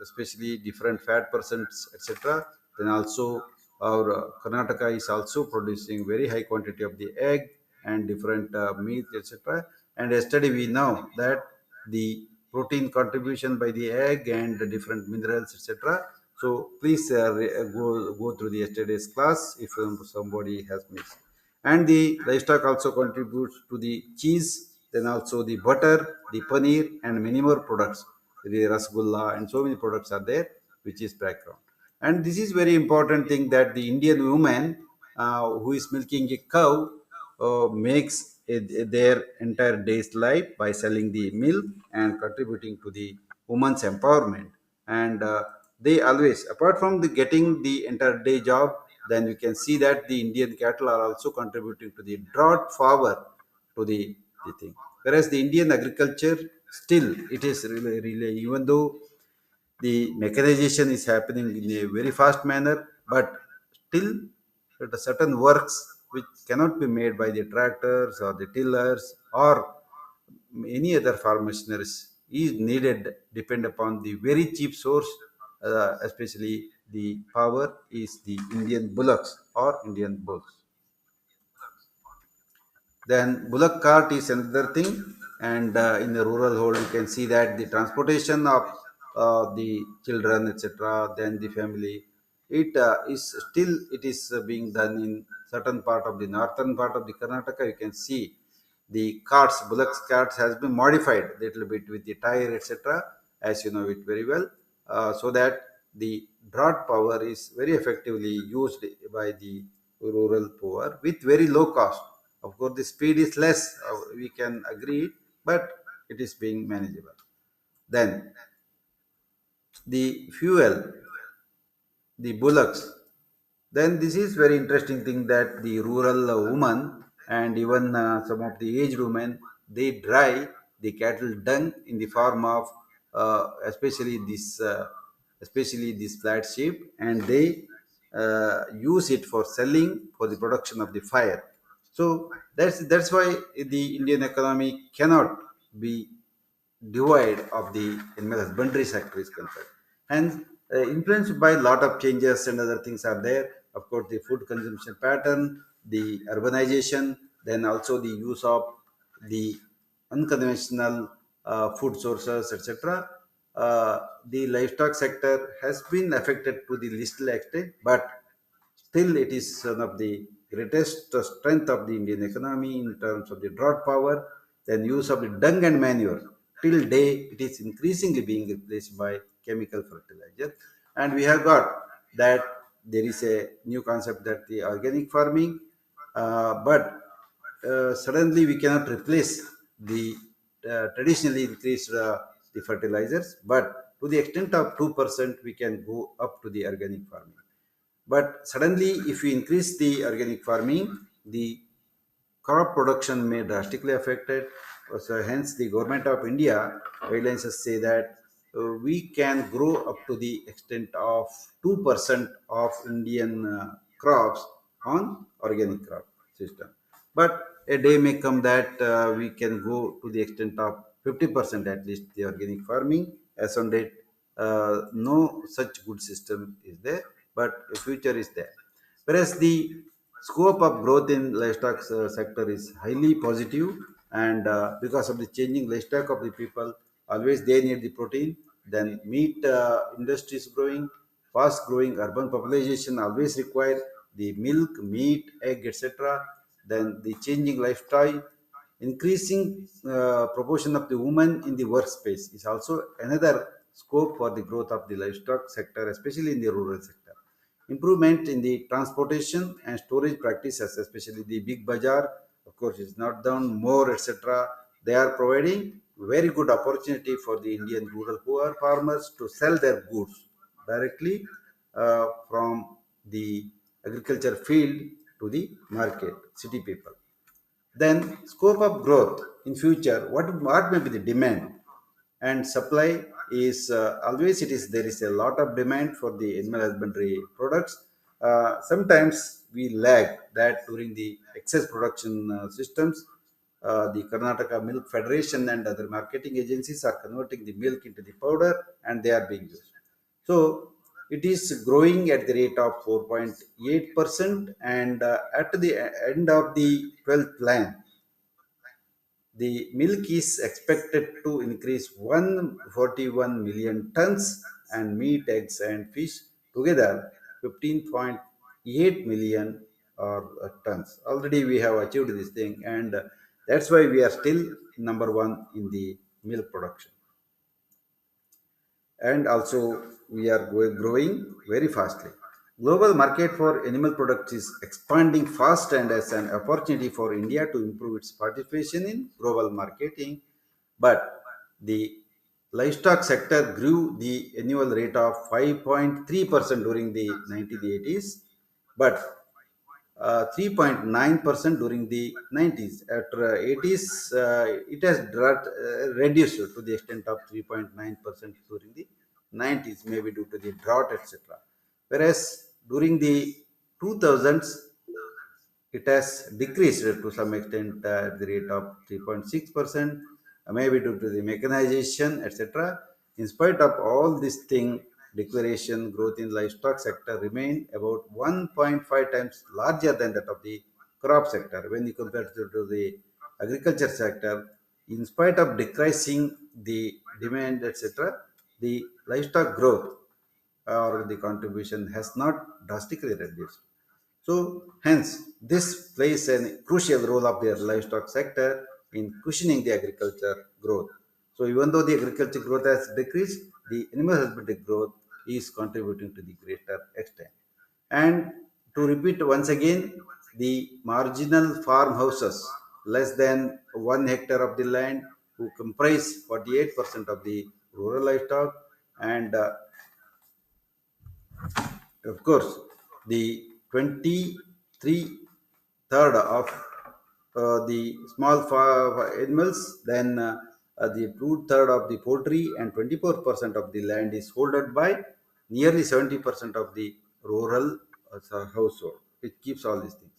especially different fat percents, etc. Then also our Karnataka is also producing very high quantity of the egg and different meat, etc. And yesterday we know that the protein contribution by the egg and the different minerals, etc. So please go through the yesterday's class if somebody has missed. And the livestock also contributes to the cheese, then also the butter, the paneer, and many more products. The rasgulla and so many products are there, which is background. And this is very important thing that the Indian woman who is milking a cow makes their entire day's life by selling the milk and contributing to the woman's empowerment. And they always, apart from the getting the entire day job, then we can see that the Indian cattle are also contributing to the drought power to the thing. Whereas the Indian agriculture still it is really even though the mechanization is happening in a very fast manner, but still at a certain works which cannot be made by the tractors or the tillers or any other farm machineries is needed depend upon the very cheap source, especially the power is the Indian bullocks or Indian bulls. Then bullock cart is another thing, and in the rural hold you can see that the transportation of the children, etc. Then the family, it is still it is being done in certain part of the northern part of the Karnataka. You can see the carts, bullock carts has been modified a little bit with the tire, etc. As you know it very well, so that the drought power is very effectively used by the rural poor with very low cost. Of course, the speed is less, we can agree, but it is being manageable. Then the fuel, the bullocks. Then this is very interesting thing that the rural woman and even some of the aged women they dry the cattle dung in the form of especially this flat sheep, and they use it for selling for the production of the fire. So that's why the Indian economy cannot be divide of the animal husbandry sector is concerned, and influenced by a lot of changes and other things are there. Of course, the food consumption pattern, the urbanization, then also the use of the unconventional food sources, etc. The livestock sector has been affected to the least extent, but still it is one of the greatest strength of the Indian economy in terms of the drought power. Then use of the dung and manure. Till day, it is increasingly being replaced by chemical fertilizer. And we have got that there is a new concept that the organic farming, but suddenly we cannot replace the traditionally increased the fertilizers, but to the extent of 2% we can go up to the organic farming. But suddenly, if we increase the organic farming, the crop production may drastically affected. So hence, the government of India guidelines say that we can grow up to the extent of 2% of Indian crops on organic crop system. But a day may come that we can go to the extent of 50% at least the organic farming. As on date, no such good system is there, but the future is there. Whereas the scope of growth in livestock sector is highly positive, and because of the changing livestock of the people, always they need the protein. Then meat industry is growing, fast growing urban population always require the milk, meat, egg, etc. Then the changing lifestyle, increasing proportion of the women in the workspace is also another scope for the growth of the livestock sector, especially in the rural sector. Improvement in the transportation and storage practices, especially the big bazaar, of course, is not done more, etc. They are providing very good opportunity for the Indian rural poor farmers to sell their goods directly from the agriculture field to the market, city people. Then scope of growth in future, what may be the demand and supply is always it is there is a lot of demand for the animal husbandry products. Sometimes we lag that during the excess production systems. The Karnataka Milk Federation and other marketing agencies are converting the milk into the powder and they are being used. So it is growing at the rate of 4.8%, and at the end of the 12th plan, the milk is expected to increase 141 million tons, and meat, eggs, and fish together 15.8 million tons. Already we have achieved this thing, and that's why we are still number one in the milk production. And also we are growing very fastly. Global market for animal products is expanding fast, and as an opportunity for India to improve its participation in global marketing. But the livestock sector grew the annual rate of 5.3% during the 1980s. but 3.9% during the 90s. After 80s, it has reduced to the extent of 3.9% during the 90s, maybe due to the drought, etc. Whereas during the 2000s, it has decreased to some extent at the rate of 3.6%, maybe due to the mechanization, etc. In spite of all this thing, declaration growth in livestock sector remained about 1.5 times larger than that of the crop sector. When you compare to the agriculture sector, in spite of decreasing the demand, etc., the livestock growth or the contribution has not drastically reduced. So, hence, this plays a crucial role of their livestock sector in cushioning the agriculture growth. So, even though the agriculture growth has decreased, the animal husbandry growth is contributing to the greater extent. And to repeat once again, the marginal farmhouses less than 1 hectare of the land who comprise 48% of the rural livestock and of course, the 23 third of the small animals, then the two-third of the poultry and 24% of the land is holded by nearly 70% of the rural household. It keeps all these things.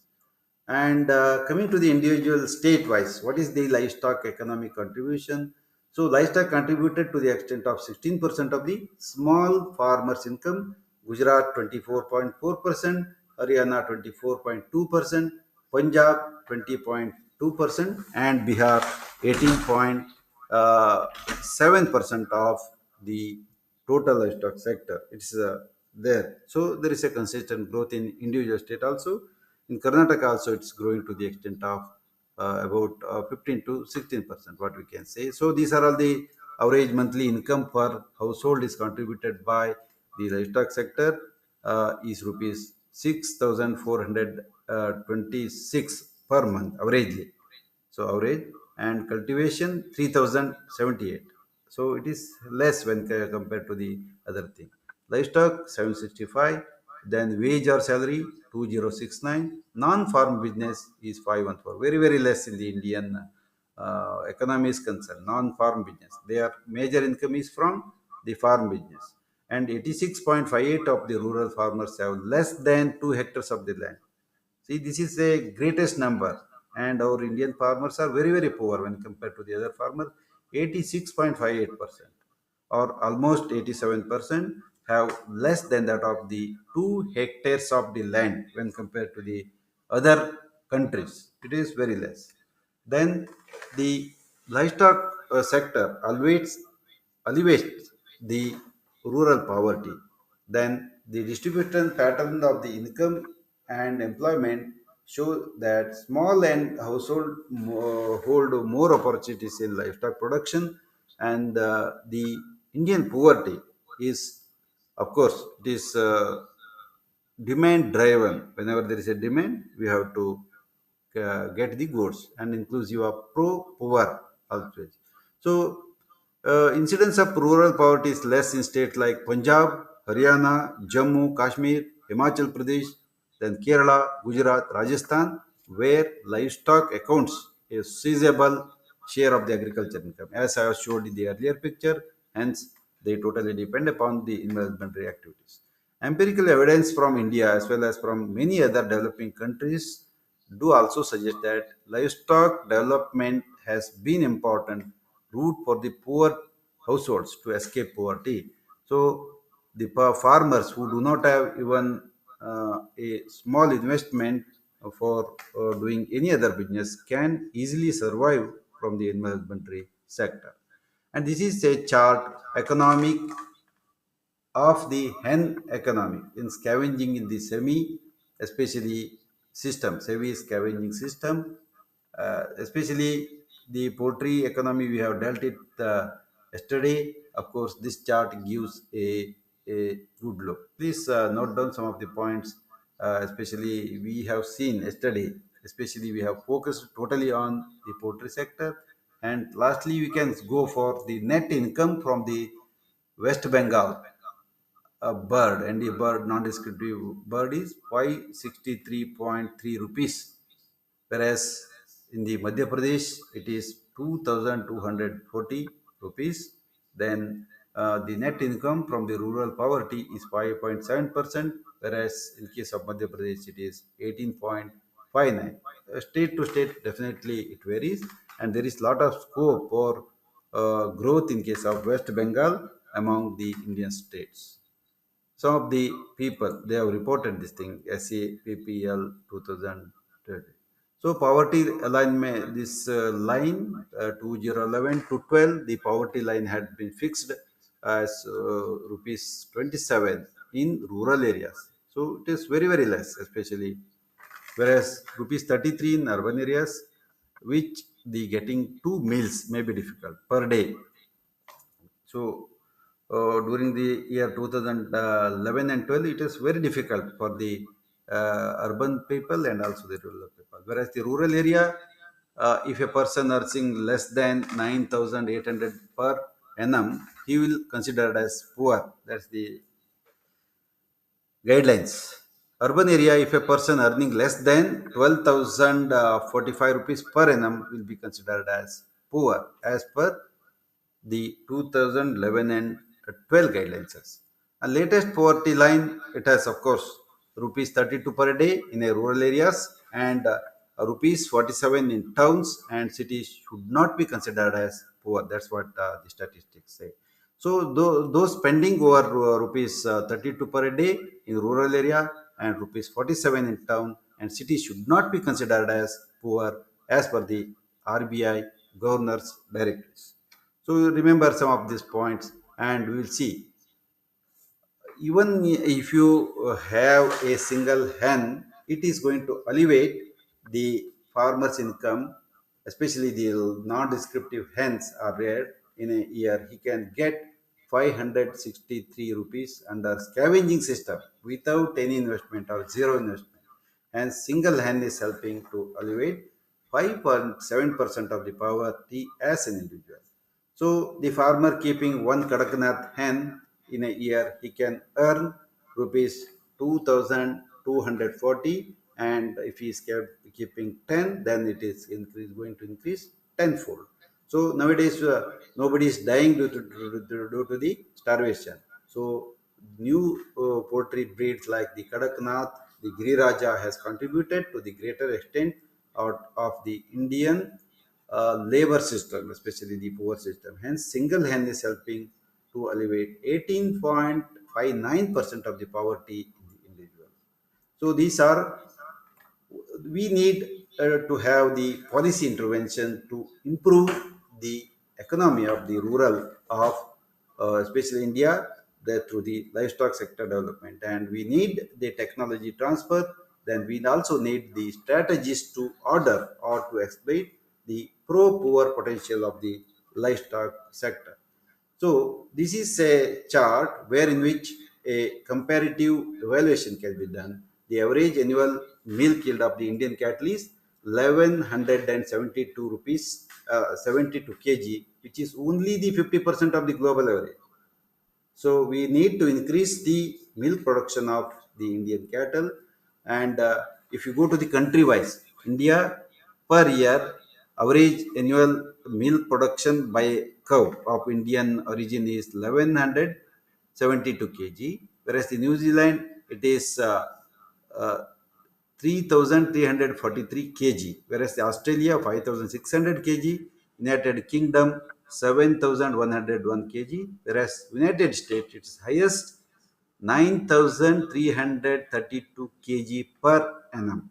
And coming to the individual state-wise, what is the livestock economic contribution? So livestock contributed to the extent of 16% of the small farmers' income. Gujarat 24.4%, Haryana 24.2%, Punjab 20.2%, and Bihar 18.7% of the total livestock sector. It's there. So there is a consistent growth in individual state also. In Karnataka also, it's growing to the extent of about 15 to 16%, what we can say. So these are all the average monthly income per household is contributed by the livestock sector is rupees 6,426 per month averagely. So average and cultivation 3,078. So it is less when compared to the other thing. Livestock 765, then wage or salary 2069, non-farm business is 514. Very very less in the Indian economy is concerned. Non-farm business, their major income is from the farm business, and 86.58 of the rural farmers have less than 2 hectares of the land. See, this is the greatest number, and our Indian farmers are very, very poor when compared to the other farmers. 86.58% or almost 87% have less than that of the 2 hectares of the land when compared to the other countries. It is very less. Then the livestock sector alleviates the rural poverty. Then the distribution pattern of the income and employment show that small and household hold more opportunities in livestock production, and the Indian poverty is, of course, it is demand driven. Whenever there is a demand, we have to get the goods, and inclusive of pro poor always. So incidence of rural poverty is less in states like Punjab, Haryana, Jammu, Kashmir, Himachal Pradesh, then Kerala, Gujarat, Rajasthan, where livestock accounts a sizable share of the agriculture income. As I have showed in the earlier picture, hence they totally depend upon the investment activities. Empirical evidence from India as well as from many other developing countries do also suggest that livestock development has been important route for the poor households to escape poverty. So the farmers who do not have even a small investment for doing any other business can easily survive from the animal husbandry sector. And this is a chart economic of the hen economy in scavenging in the semi, especially system, semi scavenging system, especially the poultry economy we have dealt it yesterday. Of course, this chart gives a good look. Please note down some of the points, especially we have seen yesterday. Especially we have focused totally on the poultry sector, and lastly we can go for the net income from the West Bengal a bird, and the bird, non-descriptive bird, is 563.3 rupees, whereas in the Madhya Pradesh it is 2240 rupees. Then the net income from the rural poverty is 5.7%, whereas in case of Madhya Pradesh it is 18.59. State to state, definitely it varies, and there is lot of scope for growth in case of West Bengal among the Indian states. Some of the people, they have reported this thing, SAPPL 2030. So poverty alignment, this line, 2011 to 12, the poverty line had been fixed as rupees 27 in rural areas. So it is very very less, especially, whereas rupees 33 in urban areas, which the getting two meals may be difficult per day. So during the year 2011 and 12, it is very difficult for the urban people and also the rural people. Whereas the rural area, if a person earning less than 9,800 per annum, he will considered as poor. That's the guidelines. Urban area, if a person earning less than 12,045 rupees per annum, will be considered as poor as per the 2011 and 12 guidelines. A latest poverty line, it has of course rupees 32 per day in a rural areas, and rupees 47 in towns and cities should not be considered as poor. That's what the statistics say. So those spending over rupees 32 per day in rural area and rupees 47 in town and city should not be considered as poor as per the RBI governor's directives. So you remember some of these points, and we will see. Even if you have a single hen, it is going to elevate the farmer's income, especially the non-descriptive hens are rare. In a year he can get 563 rupees under scavenging system without any investment or zero investment, and single hen is helping to elevate 5.7% of the poverty as an individual. So the farmer keeping one Kadaknath hen in a year, he can earn rupees 2,240, and if he is keeping 10, then it is going to increase tenfold. So nowadays nobody is dying due to the starvation. So new poultry breeds like the Kadaknath, the Giriraja has contributed to the greater extent out of the Indian labor system, especially the poor system. Hence, single hen is helping to alleviate 18.59% of the poverty in the individual. So these are, we need to have the policy intervention to improve the economy of the rural of especially India, through the livestock sector development, and we need the technology transfer. Then we also need the strategies to order or to exploit the pro-poor potential of the livestock sector. So this is a chart where in which a comparative evaluation can be done. The average annual milk yield of the Indian cattle is 1172 rupees 72 kg, which is only the 50% of the global average. So we need to increase the milk production of the Indian cattle. And if you go to the country wise, India per year average annual milk production by cow of Indian origin is 1172 kg, whereas the New Zealand it is uh, 3,343 kg, whereas the Australia 5,600 kg, United Kingdom 7,101 kg, whereas United States its highest 9,332 kg per annum.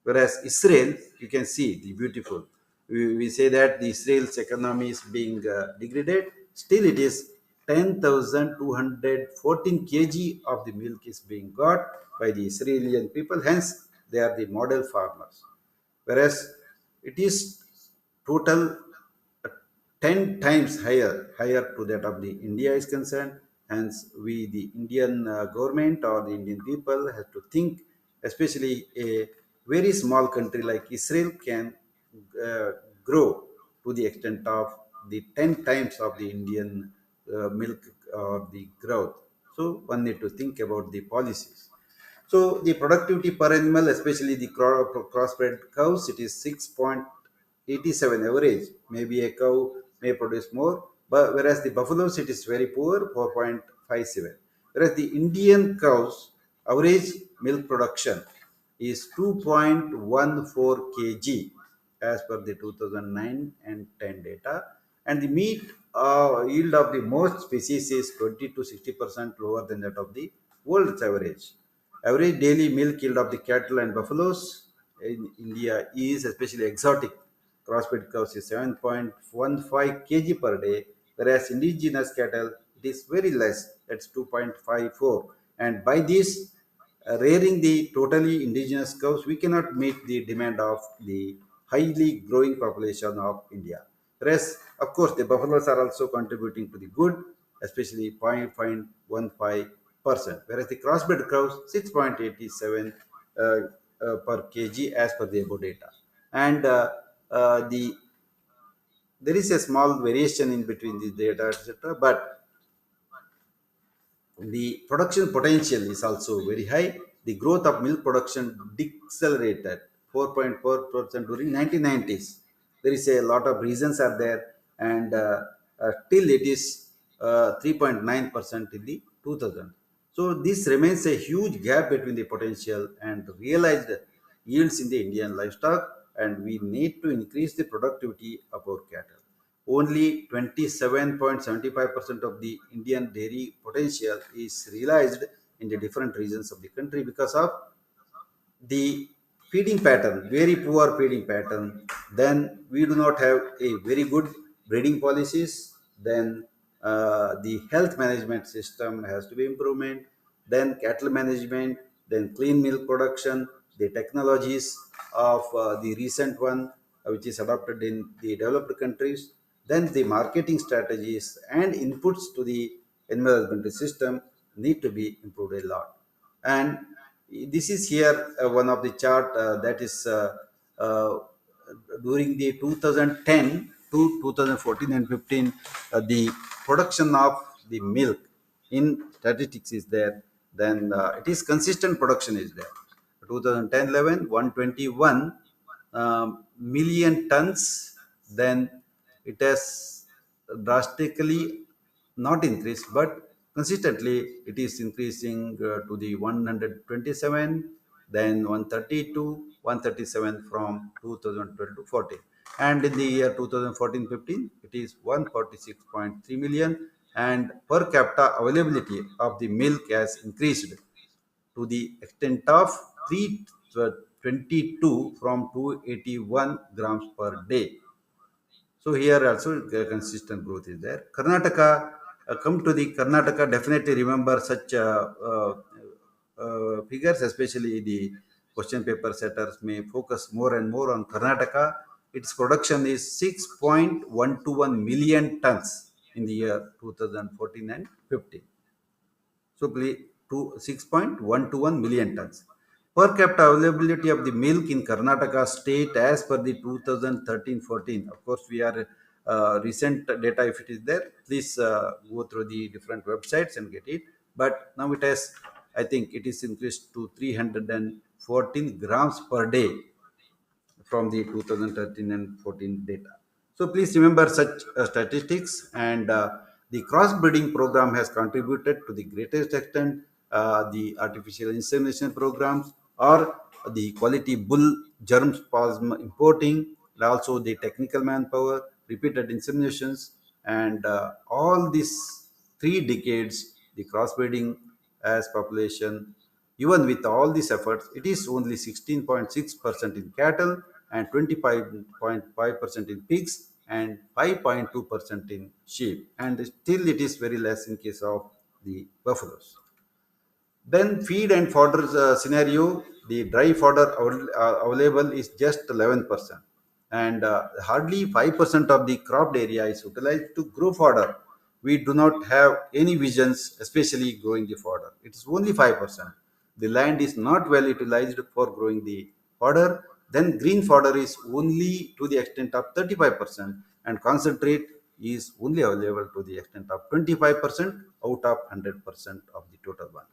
Whereas Israel, you can see the beautiful. We say that the Israel's economy is being degraded. Still, it is 10,214 kg of the milk is being got by the Israeli people. Hence, they are the model farmers. Whereas it is total 10 times higher to that of the India is concerned. Hence, we, the Indian government or the Indian people, have to think, especially a very small country like Israel can uh, grow to the extent of the 10 times of the Indian milk or the growth. So one need to think about the policies. So the productivity per animal, especially the crossbred cows, it is 6.87 average. Maybe a cow may produce more, but whereas the buffaloes it is very poor, 4.57. Whereas the Indian cows average milk production is 2.14 kg as per the 2009 and 10 data, and the meat yield of the most species is 20 to 60% lower than that of the world's average. Average daily milk yield of the cattle and buffaloes in India is, especially exotic crossbred cows, is 7.15 kg per day, whereas indigenous cattle it is very less, that's 2.54. And by this, rearing the totally indigenous cows, we cannot meet the demand of the highly growing population of India. Whereas, of course, the buffaloes are also contributing to the good, especially 0.15%, whereas the crossbred cows 6.87 per kg as per the above data. And there is a small variation in between the data, etc. But the production potential is also very high. The growth of milk production decelerated 4.4% during 1990s. There is a lot of reasons are there, and till it is 3.9% in the 2000. So this remains a huge gap between the potential and realized yields in the Indian livestock, and we need to increase the productivity of our cattle. Only 27.75% of the Indian dairy potential is realized in the different regions of the country because of the feeding pattern, very poor feeding pattern. Then we do not have a very good breeding policies. Then the health management system has to be improvement. Then cattle management, then clean milk production, the technologies of the recent one which is adopted in the developed countries. Then the marketing strategies and inputs to the animal husbandry system need to be improved a lot. And this is here one of the chart that is uh, during the 2010 to 2014 and 15, the production of the milk in statistics is there. Then it is consistent production is there. 2010-11 121 million tons. Then it has drastically not increased, but consistently it is increasing to the 127, then 132, 137 from 2012 to 14. And in the year 2014-15, it is 146.3 million, and per capita availability of the milk has increased to the extent of 322 from 281 grams per day. So here also consistent growth is there. Karnataka, come to the Karnataka, definitely remember such figures, especially the question paper setters may focus more and more on Karnataka. Its production is 6.121 million tons in the year 2014 and 15. So please, to 6.121 million tons. Per capita availability of the milk in Karnataka state as per the 2013-14. Of course, we are recent data if it is there. Please go through the different websites and get it. But now it has, I think it is increased to 314 grams per day from the 2013 and 14 data. So please remember such statistics, and the cross-breeding program has contributed to the greatest extent. The artificial insemination programs or the quality bull germ sperm importing, and also the technical manpower, repeated inseminations, and all these 3 decades, the crossbreeding as population, even with all these efforts, it is only 16.6% in cattle and 25.5% in pigs and 5.2% in sheep. And still it is very less in case of the buffaloes. Then feed and fodder scenario, the dry fodder available is just 11%, and hardly 5% of the cropped area is utilized to grow fodder. We do not have any visions, especially growing the fodder. It is only 5%. The land is not well utilized for growing the fodder. Then green fodder is only to the extent of 35%, and concentrate is only available to the extent of 25% out of 100% of the total one.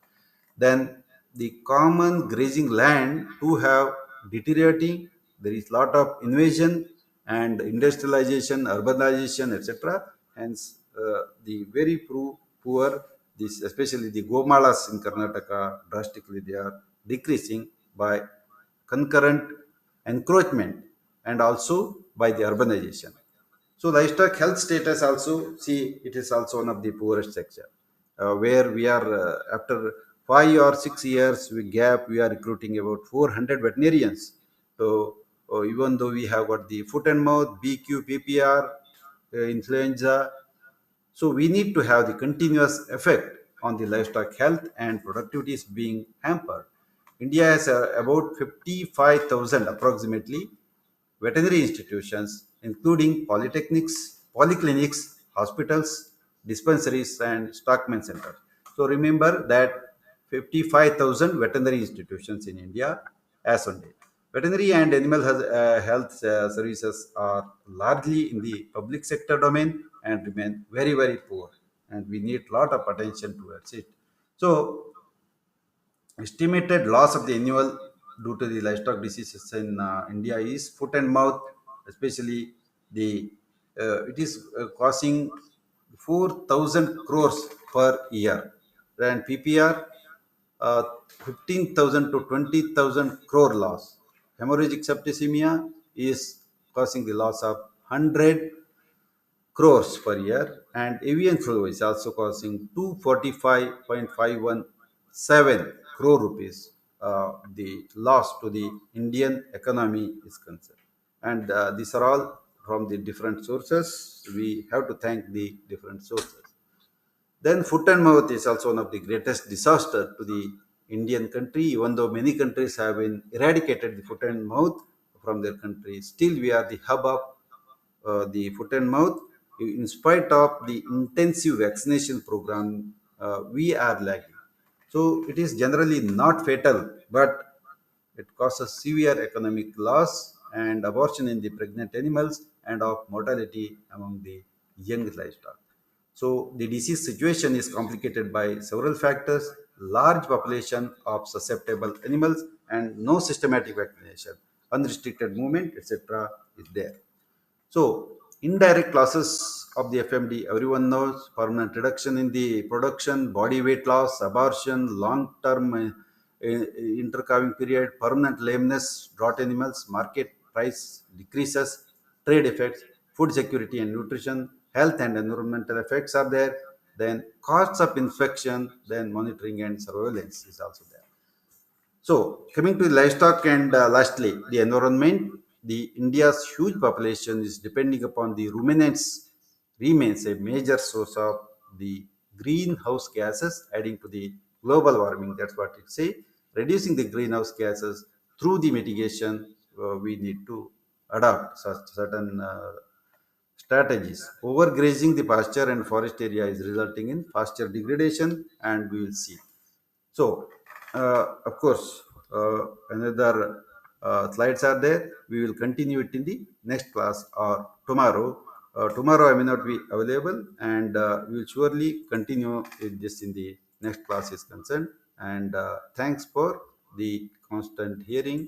Then the common grazing land to have deteriorating. There is lot of invasion and industrialization, urbanization, etc. Hence, the very poor, this especially the gomalas in Karnataka, drastically they are decreasing by concurrent encroachment and also by the urbanization. So livestock health status also, see, it is also one of the poorest sector, where we are after 5 or 6 years we gap, we are recruiting about 400 veterinarians. So even though we have got the foot and mouth, BQ, PPR, influenza, so we need to have the continuous effect on the livestock health and productivity is being hampered. India has about 55,000 approximately veterinary institutions, including polytechnics, polyclinics, hospitals, dispensaries, and stockman centers. So remember that 55,000 veterinary institutions in India as on date. Veterinary and animal health services are largely in the public sector domain and remain very, very poor. And we need a lot of attention towards it. So estimated loss of the annual due to the livestock diseases in India is foot and mouth, especially the it is causing 4,000 crores per year. And PPR, 15,000 to 20,000 crore loss. Hemorrhagic septicemia is causing the loss of 100 crores per year, and avian flu is also causing 245.517 crore rupees. The loss to the Indian economy is concerned. And these are all from the different sources. We have to thank the different sources. Then foot and mouth is also one of the greatest disaster to the Indian country. Even though many countries have been eradicated the foot and mouth from their country, still we are the hub of the foot and mouth. In spite of the intensive vaccination program, we are lagging. So it is generally not fatal, but it causes severe economic loss and abortion in the pregnant animals and of mortality among the young livestock. So the disease situation is complicated by several factors, large population of susceptible animals and no systematic vaccination, unrestricted movement, etc. is there. So, indirect losses of the FMD, everyone knows permanent reduction in the production, body weight loss, abortion, long term intercalving period, permanent lameness, drought animals, market price decreases, trade effects, food security and nutrition, health and environmental effects are there. Then, costs of infection, then monitoring and surveillance is also there. So, coming to livestock and lastly, the environment, the India's huge population is depending upon the ruminants remains a major source of the greenhouse gases adding to the global warming. That's what it say. Reducing the greenhouse gases through the mitigation, we need to adopt such certain strategies. Overgrazing the pasture and forest area is resulting in pasture degradation, and we will see. So, of course, another slides are there. We will continue it in the next class or tomorrow. Tomorrow I may not be available, and we will surely continue with this in the next class is concerned. And thanks for the constant hearing.